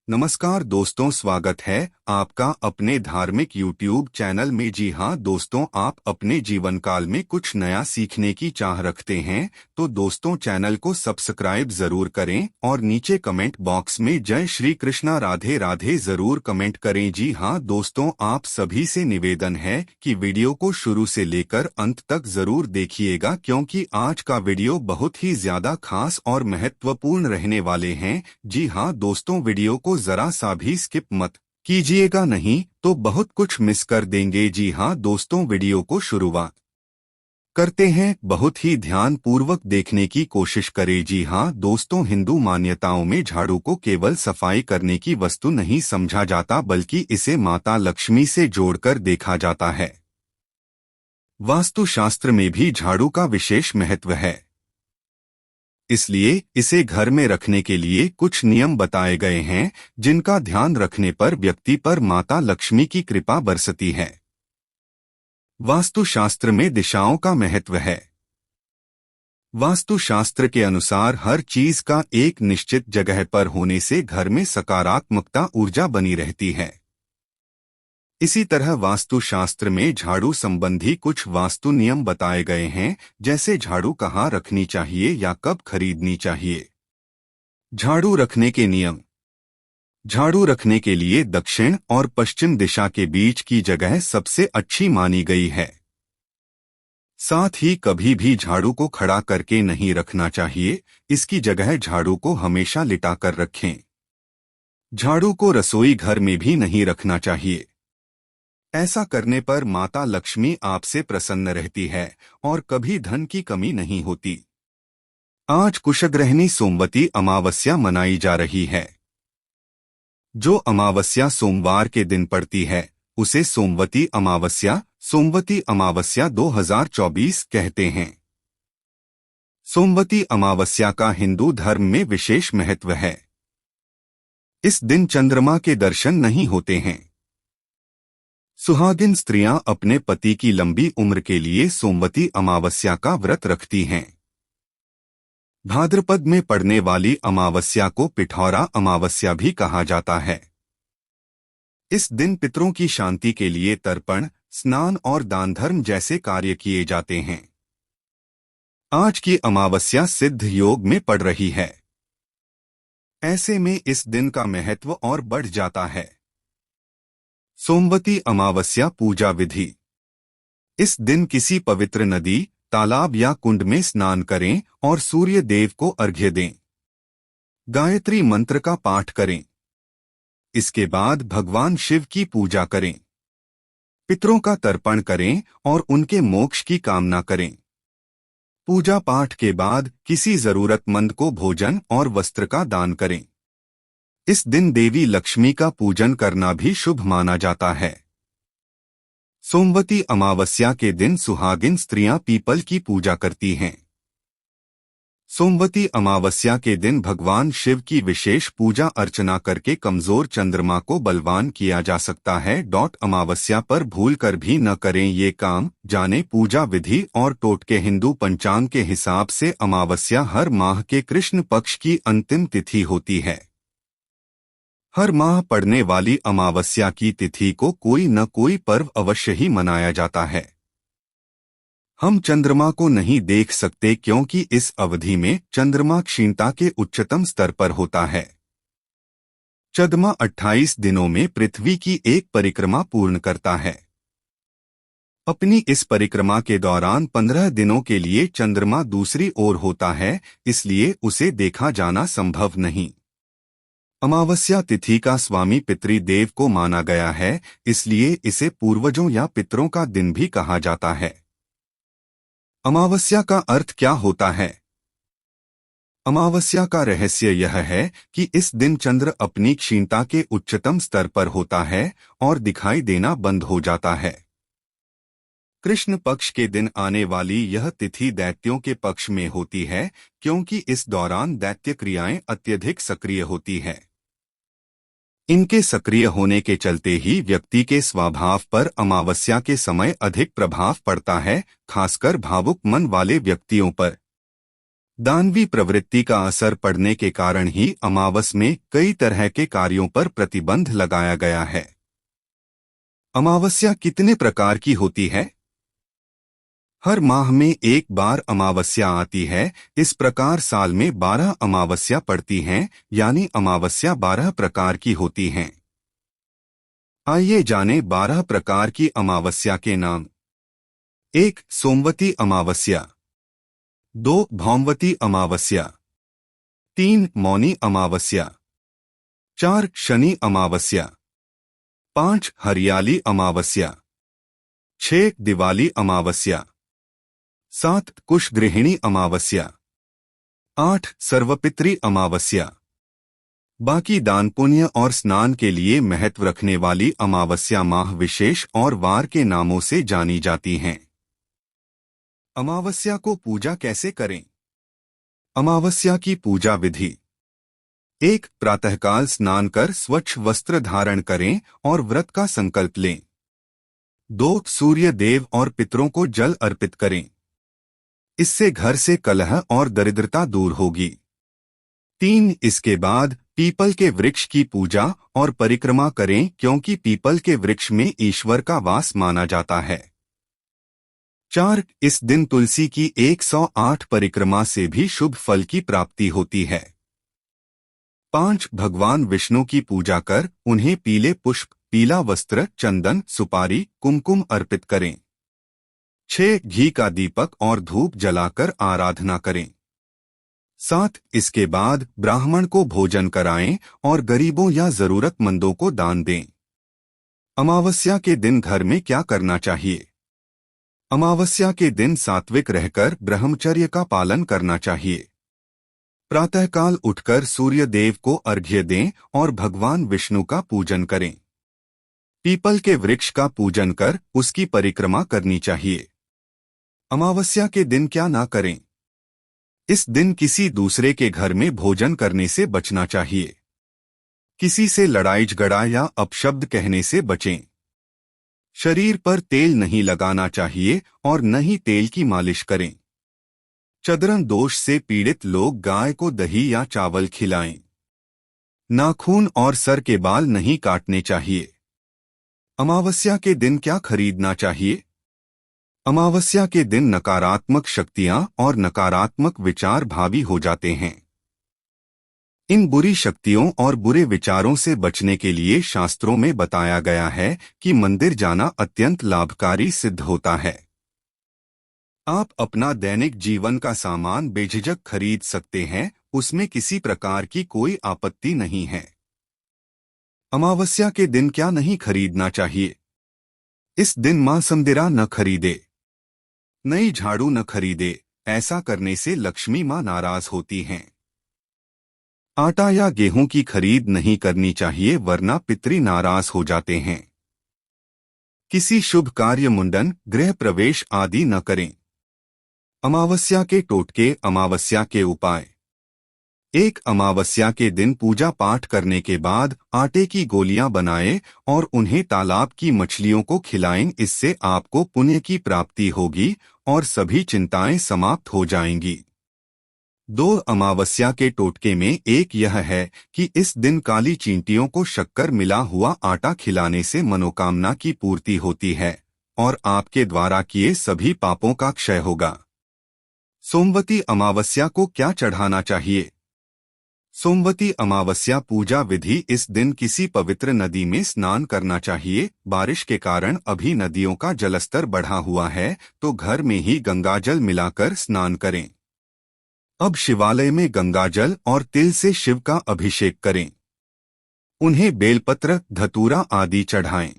नमस्कार दोस्तों, स्वागत है आपका अपने धार्मिक YouTube चैनल में। जी हाँ दोस्तों, आप अपने जीवन काल में कुछ नया सीखने की चाह रखते हैं तो दोस्तों चैनल को सब्सक्राइब जरूर करें और नीचे कमेंट बॉक्स में जय श्री कृष्णा राधे राधे जरूर कमेंट करें। जी हाँ दोस्तों, आप सभी से निवेदन है कि वीडियो को शुरू से लेकर अंत तक जरूर देखिएगा, क्योंकि आज का वीडियो बहुत ही ज्यादा खास और महत्वपूर्ण रहने वाले हैं। जी हाँ दोस्तों, वीडियो को जरा सा भी स्किप मत कीजिएगा, नहीं तो बहुत कुछ मिस कर देंगे। जी हाँ दोस्तों, वीडियो को शुरुआत करते हैं। बहुत ही ध्यान पूर्वक देखने की कोशिश करें। जी हाँ दोस्तों, हिंदू मान्यताओं में झाड़ू को केवल सफाई करने की वस्तु नहीं समझा जाता, बल्कि इसे माता लक्ष्मी से जोड़कर देखा जाता है। वास्तुशास्त्र में भी झाड़ू का विशेष महत्व है, इसलिए इसे घर में रखने के लिए कुछ नियम बताए गए हैं, जिनका ध्यान रखने पर व्यक्ति पर माता लक्ष्मी की कृपा बरसती है। वास्तुशास्त्र में दिशाओं का महत्व है। वास्तुशास्त्र के अनुसार हर चीज का एक निश्चित जगह पर होने से घर में सकारात्मकता ऊर्जा बनी रहती है। इसी तरह वास्तुशास्त्र में झाड़ू संबंधी कुछ वास्तु नियम बताए गए हैं, जैसे झाड़ू कहाँ रखनी चाहिए या कब खरीदनी चाहिए। झाड़ू रखने के नियम। झाड़ू रखने के लिए दक्षिण और पश्चिम दिशा के बीच की जगह सबसे अच्छी मानी गई है। साथ ही कभी भी झाड़ू को खड़ा करके नहीं रखना चाहिए, इसकी जगह झाड़ू को हमेशा लिटाकर रखें। झाड़ू को रसोई घर में भी नहीं रखना चाहिए। ऐसा करने पर माता लक्ष्मी आपसे प्रसन्न रहती है और कभी धन की कमी नहीं होती। आज कुशग्रहणी सोमवती अमावस्या मनाई जा रही है। जो अमावस्या सोमवार के दिन पड़ती है उसे सोमवती अमावस्या 2024 कहते हैं। सोमवती अमावस्या का हिंदू धर्म में विशेष महत्व है। इस दिन चंद्रमा के दर्शन नहीं होते हैं। सुहागिन स्त्रियां अपने पति की लंबी उम्र के लिए सोमवती अमावस्या का व्रत रखती हैं। भाद्रपद में पड़ने वाली अमावस्या को पिठौरा अमावस्या भी कहा जाता है। इस दिन पितरों की शांति के लिए तर्पण, स्नान और दान धर्म जैसे कार्य किए जाते हैं। आज की अमावस्या सिद्ध योग में पड़ रही है। ऐसे में इस दिन का महत्व और बढ़ जाता है। सोमवती अमावस्या पूजा विधि। इस दिन किसी पवित्र नदी, तालाब या कुंड में स्नान करें और सूर्य देव को अर्घ्य दें। गायत्री मंत्र का पाठ करें। इसके बाद भगवान शिव की पूजा करें। पितरों का तर्पण करें और उनके मोक्ष की कामना करें। पूजा पाठ के बाद किसी जरूरतमंद को भोजन और वस्त्र का दान करें। इस दिन देवी लक्ष्मी का पूजन करना भी शुभ माना जाता है। सोमवती अमावस्या के दिन सुहागिन स्त्रियां पीपल की पूजा करती हैं। सोमवती अमावस्या के दिन भगवान शिव की विशेष पूजा अर्चना करके कमजोर चंद्रमा को बलवान किया जा सकता है। अमावस्या पर भूलकर भी न करें ये काम। जाने पूजा विधि और टोटके। हिंदू पंचांग के हिसाब से अमावस्या हर माह के कृष्ण पक्ष की अंतिम तिथि होती है। हर माह पड़ने वाली अमावस्या की तिथि को कोई न कोई पर्व अवश्य ही मनाया जाता है। हम चंद्रमा को नहीं देख सकते क्योंकि इस अवधि में चंद्रमा क्षीणता के उच्चतम स्तर पर होता है। चंद्रमा 28 दिनों में पृथ्वी की एक परिक्रमा पूर्ण करता है। अपनी इस परिक्रमा के दौरान 15 दिनों के लिए चंद्रमा दूसरी ओर होता है, इसलिए उसे देखा जाना संभव नहीं। अमावस्या तिथि का स्वामी पितृदेव को माना गया है, इसलिए इसे पूर्वजों या पितरों का दिन भी कहा जाता है। अमावस्या का अर्थ क्या होता है? अमावस्या का रहस्य यह है कि इस दिन चंद्र अपनी क्षीणता के उच्चतम स्तर पर होता है और दिखाई देना बंद हो जाता है। कृष्ण पक्ष के दिन आने वाली यह तिथि दैत्यों के पक्ष में होती है, क्योंकि इस दौरान दैत्य क्रियाएं अत्यधिक सक्रिय होती है। इनके सक्रिय होने के चलते ही व्यक्ति के स्वभाव पर अमावस्या के समय अधिक प्रभाव पड़ता है, खासकर भावुक मन वाले व्यक्तियों पर। दानवी प्रवृत्ति का असर पड़ने के कारण ही अमावस में कई तरह के कार्यों पर प्रतिबंध लगाया गया है। अमावस्या कितने प्रकार की होती है? हर माह में एक बार अमावस्या आती है। इस प्रकार साल में 12 अमावस्या पड़ती हैं, यानी अमावस्या 12 प्रकार की होती हैं। आइए जानें 12 प्रकार की अमावस्या के नाम। 1. सोमवती अमावस्या। 2. भौमवती अमावस्या। 3. मौनी अमावस्या। 4. शनि अमावस्या। 5. हरियाली अमावस्या। 6. दिवाली अमावस्या। 7. कुशगृहिणी अमावस्या। 8. सर्वपितृ अमावस्या। बाकी दान पुण्य और स्नान के लिए महत्व रखने वाली अमावस्या माह विशेष और वार के नामों से जानी जाती हैं। अमावस्या को पूजा कैसे करें? अमावस्या की पूजा विधि। 1. प्रातःकाल स्नान कर स्वच्छ वस्त्र धारण करें और व्रत का संकल्प लें। 2. सूर्य देव और पितरों को जल अर्पित करें। इससे घर से कलह और दरिद्रता दूर होगी। 3. इसके बाद पीपल के वृक्ष की पूजा और परिक्रमा करें, क्योंकि पीपल के वृक्ष में ईश्वर का वास माना जाता है। 4. इस दिन तुलसी की 108 परिक्रमा से भी शुभ फल की प्राप्ति होती है। 5. भगवान विष्णु की पूजा कर उन्हें पीले पुष्प, पीला वस्त्र, चंदन, सुपारी, कुमकुम अर्पित करें। 6. घी का दीपक और धूप जलाकर आराधना करें। 7. इसके बाद ब्राह्मण को भोजन कराएं और गरीबों या जरूरतमंदों को दान दें। अमावस्या के दिन घर में क्या करना चाहिए? अमावस्या के दिन सात्विक रहकर ब्रह्मचर्य का पालन करना चाहिए। प्रातःकाल उठकर सूर्य देव को अर्घ्य दें और भगवान विष्णु का पूजन करें। पीपल के वृक्ष का पूजन कर उसकी परिक्रमा करनी चाहिए। अमावस्या के दिन क्या ना करें? इस दिन किसी दूसरे के घर में भोजन करने से बचना चाहिए। किसी से लड़ाई झगड़ा या अपशब्द कहने से बचें। शरीर पर तेल नहीं लगाना चाहिए और न ही तेल की मालिश करें। चंद्रन दोष से पीड़ित लोग गाय को दही या चावल खिलाएं। नाखून और सर के बाल नहीं काटने चाहिए। अमावस्या के दिन क्या खरीदना चाहिए? अमावस्या के दिन नकारात्मक शक्तियां और नकारात्मक विचार हावी हो जाते हैं। इन बुरी शक्तियों और बुरे विचारों से बचने के लिए शास्त्रों में बताया गया है कि मंदिर जाना अत्यंत लाभकारी सिद्ध होता है। आप अपना दैनिक जीवन का सामान बेझिझक खरीद सकते हैं, उसमें किसी प्रकार की कोई आपत्ति नहीं है। अमावस्या के दिन क्या नहीं खरीदना चाहिए? इस दिन मां समदिरा न खरीदे, नई झाड़ू न खरीदे। ऐसा करने से लक्ष्मी मां नाराज होती हैं। आटा या गेहूं की खरीद नहीं करनी चाहिए, वरना पितृ नाराज हो जाते हैं। किसी शुभ कार्य, मुंडन, गृह प्रवेश आदि न करें। अमावस्या के टोटके, अमावस्या के उपाय। 1. अमावस्या के दिन पूजा पाठ करने के बाद आटे की गोलियां बनाएं और उन्हें तालाब की मछलियों को खिलाएं। इससे आपको पुण्य की प्राप्ति होगी और सभी चिंताएं समाप्त हो जाएंगी। 2. अमावस्या के टोटके में एक यह है कि इस दिन काली चींटियों को शक्कर मिला हुआ आटा खिलाने से मनोकामना की पूर्ति होती है और आपके द्वारा किए सभी पापों का क्षय होगा। सोमवती अमावस्या को क्या चढ़ाना चाहिए? सोमवती अमावस्या पूजा विधि। इस दिन किसी पवित्र नदी में स्नान करना चाहिए। बारिश के कारण अभी नदियों का जलस्तर बढ़ा हुआ है, तो घर में ही गंगाजल मिलाकर स्नान करें। अब शिवालय में गंगाजल और तिल से शिव का अभिषेक करें। उन्हें बेलपत्र, धतूरा आदि चढ़ाएं।